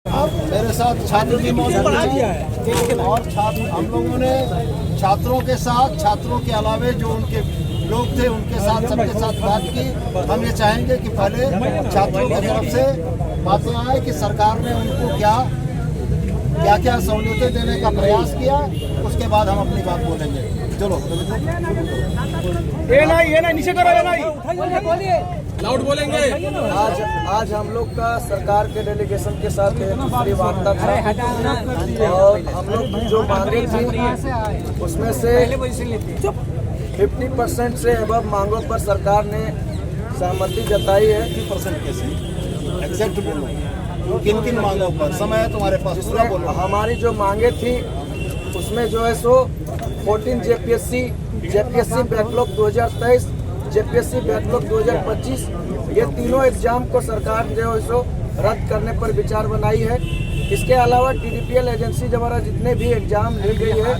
मेरे साथ छात्र भी मौजूद हैं और छात्र हम लोगों ने छात्रों के साथ, छात्रों के अलावे जो उनके लोग थे उनके साथ सबके साथ बात की। हम ये चाहेंगे कि पहले छात्रों की तरफ से बातें आए कि सरकार ने उनको क्या क्या सहूलियतें देने का प्रयास किया, उसके बाद हम अपनी बात बोलेंगे। चलो ये नीचे करो, लाउड बोलेंगे। आज हम लोग का सरकार के डेलीगेशन के साथ दूसरी वार्ता था और हम लोग जो मांगे थी उसमें से 50% से अब मांगों पर सरकार ने सहमति जताई है। 50% कैसे एग्जैक्ट बोलो, किन किन मांगों पर? समय है तुम्हारे पास, पूरा बोलो। हमारी जो मांगे थी उसमें जो है सो 14 जेपीएससी बैकलॉग 2023, जेपीएससी बैकलॉग 2025, ये तीनों एग्जाम को सरकार जो है सो रद्द करने पर विचार बनाई है। इसके अलावा टीडीपीएल एजेंसी द्वारा जितने भी एग्जाम ली गई है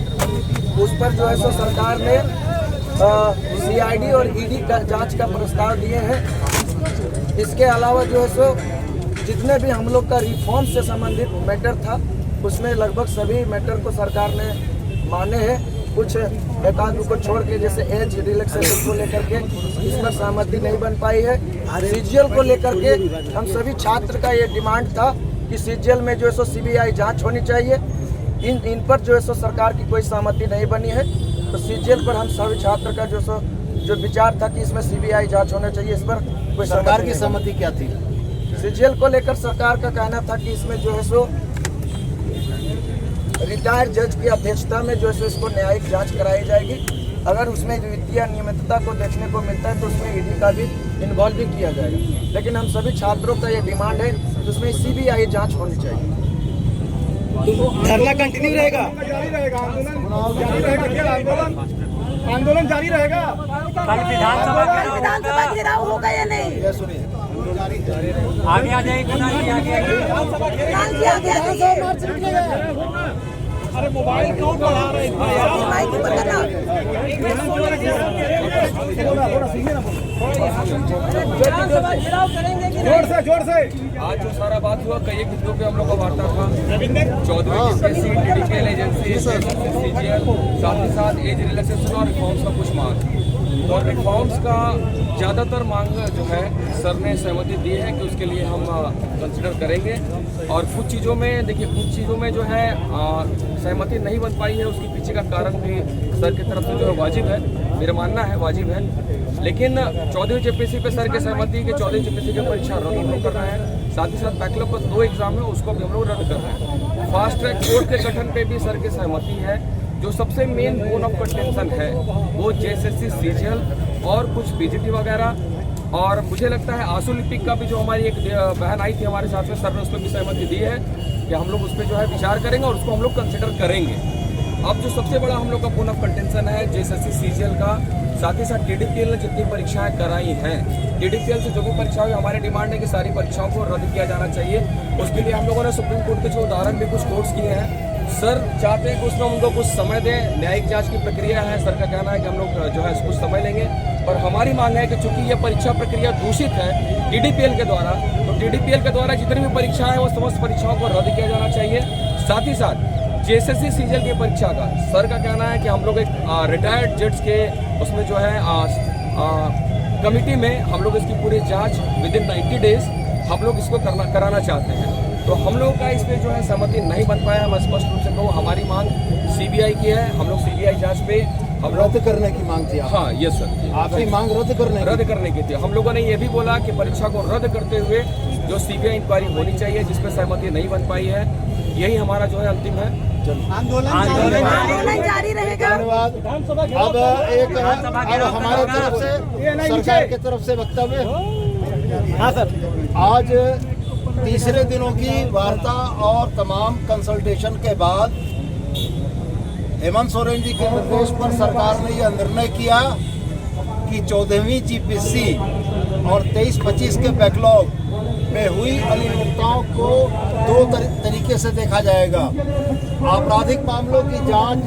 उस पर जो है सो सरकार ने सीआईडी और ईडी का जांच का प्रस्ताव दिए हैं। इसके अलावा जो है सो जितने भी हम लोग का रिफॉर्म से संबंधित मैटर था उसमें लगभग सभी मैटर को सरकार ने माने हैं। कुछ एकाध को छोड़ के जैसे एज रिलैक्सेशन को लेकर के इस पर सहमति नहीं बन पाई है। सीजीएल को लेकर के हम सभी छात्र का ये डिमांड था कि सीजीएल में जो है सो सीबीआई जांच होनी चाहिए। इन पर जो है सो सरकार की कोई सहमति नहीं बनी है। तो सीजीएल पर हम सभी छात्र का जो विचार था कि इसमें सीबीआई जांच होना चाहिए, इस पर कोई सरकार की सहमति क्या थी? सीजीएल को लेकर सरकार का कहना था कि इसमें जो है सो रिटायर्ड जज की अध्यक्षता में जो है इसको न्यायिक जांच कराई जाएगी। अगर उसमें वित्तीय अनियमितता को देखने को मिलता है तो उसमें ईडी का भी इन्वॉल्व भी किया जाएगा। लेकिन हम सभी छात्रों का ये डिमांड है कि उसमें सीबीआई जांच होनी चाहिए। धरना कंटिन्यू रहेगा, आंदोलन जारी रहेगा। कल विधानसभा घेराव होगा या नहीं? ये सुनिए, आगे आ जाएगी, अरे मोबाइल क्यों बढ़ा रहे जोर से। आज जो सारा बात हुआ कई मुद्दों पे हम लोग का वार्ता था। 14वीं जेपीएससी, टीडीपीएल एजेंसी, सीजीएल, साथ ही साथ एज रिलैक्सेशन और रिफॉर्म्स का कुछ मांग। और रिफॉर्म्स का ज़्यादातर मांग जो है सर ने सहमति दी है कि उसके लिए हम कंसिडर करेंगे। और कुछ चीज़ों में देखिए, कुछ चीज़ों में जो है सहमति नहीं बन पाई है, उसके पीछे का कारण भी सर की तरफ से जो है वाजिब है, मेरा मानना है वाजिब है। लेकिन 14वीं जेपीएससी पे सर की सहमति कि 14वीं जेपीएससी की परीक्षा रद्द हम लोग कर रहे हैं। साथ ही साथ बैकलॉग पर 2 एग्जाम है उसको भी हम लोग रद्द कर रहे हैं। फास्ट ट्रैक कोर्ट के गठन पे भी सर की सहमति है। जो सबसे मेन बोन ऑफ कंटेंशन है वो जेएसएससी, सीजीएल और कुछ पीजीटी वगैरह। और मुझे लगता है आंसू लिपिक का भी जो हमारी एक बहन आई थी हमारे साथ में, सर ने उस पर भी सहमति दी है कि हम लोग उस पर जो है विचार करेंगे और उसको हम लोग कंसिडर करेंगे। अब जो सबसे बड़ा हम लोग का बोन ऑफ कंटेंशन है जेएसएससी, सीजीएल का, साथ ही साथ टीडीपीएल ने जितनी परीक्षाएं कराई हैं, टीडीपीएल से जो भी परीक्षाएं हुई, हमारे डिमांड है कि सारी परीक्षाओं को रद्द किया जाना चाहिए। उसके लिए हम लोगों ने सुप्रीम कोर्ट के जो उदाहरण भी कुछ कोर्ट्स किए हैं। सर चाहते हैं कि उसमें उनको कुछ समय दें, न्यायिक जांच की प्रक्रिया है, सर का कहना है कि हम लोग जो है कुछ समय लेंगे। और हमारी मांग है कि चूंकि ये परीक्षा प्रक्रिया दूषित है टीडीपीएल के द्वारा, तो टीडीपीएल के द्वारा जितनी भी परीक्षाएं हैं वो समस्त परीक्षाओं को रद्द किया जाना चाहिए। साथ ही साथ जेएसएससी, सीजीएल की परीक्षा का सर का कहना है कि हम लोग एक रिटायर्ड जज के उसमें जो है कमिटी में हम लोग इसकी पूरी जाँच विदिन 90 डेज हम लोग इसको कराना चाहते हैं। तो हम लोगों का इस पे जो है सहमति नहीं बन पाया। मैं स्पष्ट रूप से कहूँ, हमारी मांग सीबीआई की है। हम लोग सीबीआई जांच पे हम रद्द करने की मांग थी। हाँ, यस सर, आपकी मांग रद्द करने की थी। हम लोगों ने ये भी बोला कि परीक्षा को रद्द करते हुए जो सीबीआई इंक्वायरी होनी चाहिए, जिसपे सहमति नहीं बन पाई है, यही हमारा जो है अंतिम है। आंदोलन जारी रहेगा। धन्यवाद। अब हमारे तरफ से सरकार की तरफ से वक्तव्य। हाँ सर, आज तीसरे दिनों की वार्ता और तमाम कंसल्टेशन के बाद हेमंत सोरेन जी के निर्देश पर सरकार ने यह निर्णय किया कि 14वीं जीपीएससी और 23-25 के बैकलॉग में हुई अनियमितताओं को 2 तरीके से देखा जाएगा। आपराधिक मामलों की जांच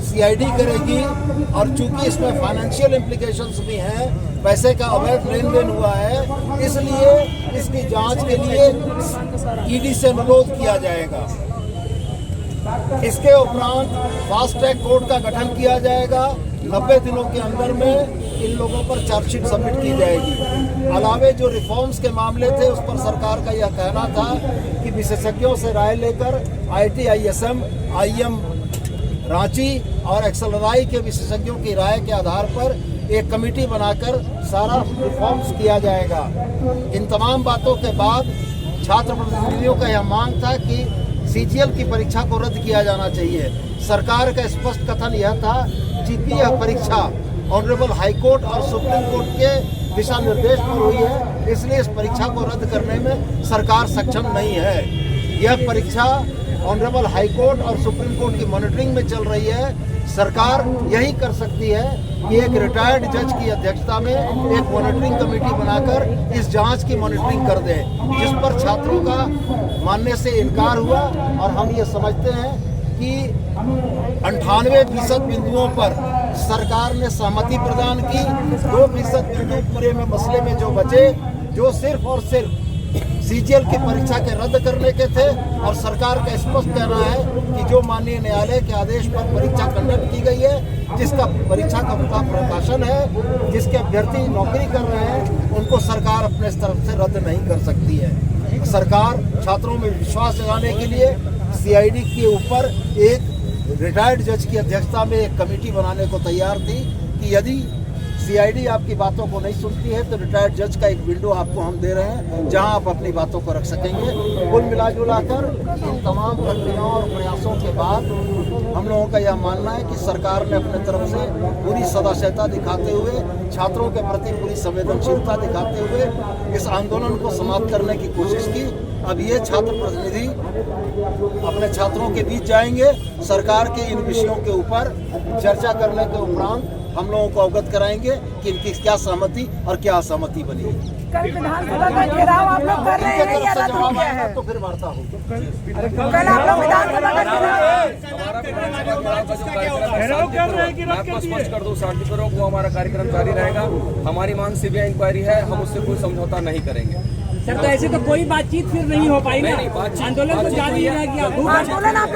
सीआईडी करेगी और चूंकि इसमें फाइनेंशियल इम्प्लीकेशंस भी हैं पैसे का अवैध लेन देन हुआ है, इसलिए इसकी जांच के लिए ईडी से अनुरोध किया जाएगा। इसके उपरांत फास्ट ट्रैक कोर्ट का गठन किया जाएगा। 90 दिनों के अंदर में इन लोगों पर चार्जशीट सबमिट की जाएगी। अलावे जो रिफॉर्म्स के मामले थे उस पर सरकार का यह कहना था कि विशेषज्ञों से राय लेकर IIT ISM IIM रांची और एक्सएलआरआई के विशेषज्ञों की राय के आधार पर एक कमेटी बनाकर सारा रिफॉर्म्स किया जाएगा। इन तमाम बातों के बाद छात्र प्रतिनिधियों का यह मांग था कि CGL की परीक्षा को रद्द किया जाना चाहिए। सरकार का स्पष्ट कथन यह था कि यह परीक्षा ऑनरेबल हाई कोर्ट और सुप्रीम कोर्ट के दिशा निर्देश पर हुई है, इसलिए इस परीक्षा को रद्द करने में सरकार सक्षम नहीं है। यह परीक्षा ऑनरेबल हाई कोर्ट और सुप्रीम कोर्ट की मॉनिटरिंग में चल रही है। सरकार यही कर सकती है कि एक रिटायर्ड जज की अध्यक्षता में एक मॉनिटरिंग कमेटी बनाकर इस जांच की मॉनिटरिंग कर दे, जिस पर छात्रों का मानने से इनकार हुआ। और हम ये समझते हैं कि 98% बिंदुओं पर सरकार ने सहमति प्रदान की। 2% बिंदु पूरे में मसले में जो बचे, जो सिर्फ और सिर्फ CGL की परीक्षा के रद्द करने के थे, और सरकार का स्पष्ट कहना है कि जो माननीय न्यायालय के आदेश पर परीक्षा कंडक्ट की गई है, जिसका परीक्षा का पूरा प्रकाशन है, जिसके अभ्यर्थी नौकरी कर रहे हैं, उनको सरकार अपने तरफ से रद्द नहीं कर सकती है। सरकार छात्रों में विश्वास जगाने के लिए CID के ऊपर एक रिटायर्ड जज की अध्यक्षता में एक कमेटी बनाने को तैयार थी कि यदि CID आपकी बातों को नहीं सुनती है तो रिटायर्ड जज का एक विंडो आपको हम दे रहे हैं जहां आप अपनी बातों को रख सकेंगे। कुल मिलाजुलाकर इन तमाम प्रक्रियाओं और प्रयासों के बाद हम लोगों का यह मानना है कि सरकार ने अपने तरफ से पूरी सदाशयता दिखाते हुए, छात्रों के प्रति पूरी संवेदनशीलता दिखाते हुए इस आंदोलन को समाप्त करने की कोशिश की। अब ये छात्र प्रतिनिधि अपने छात्रों के बीच जाएंगे, सरकार के इन विषयों के ऊपर चर्चा करने के उपरांत हम लोगों को अवगत कराएंगे कि इनकी क्या सहमति और क्या असहमति बनी है। कल विधानसभा का घेराव आप लोग कर रहे हैं या रद्द हो गया है? तो फिर वार्ता होगी। कल आप लोग विधानसभा का मैं आपको स्पष्ट कर दूं, शांतिपूर्वक वो हमारा कार्यक्रम जारी रहेगा। हमारी मांग CBI इंक्वायरी है, हम उससे कोई समझौता नहीं करेंगे। सर, तो ऐसे तो कोई बातचीत फिर नहीं हो पाई ना? नहीं, बातचीत आंदोलन तो जारी रहेगी। आंदोलन आप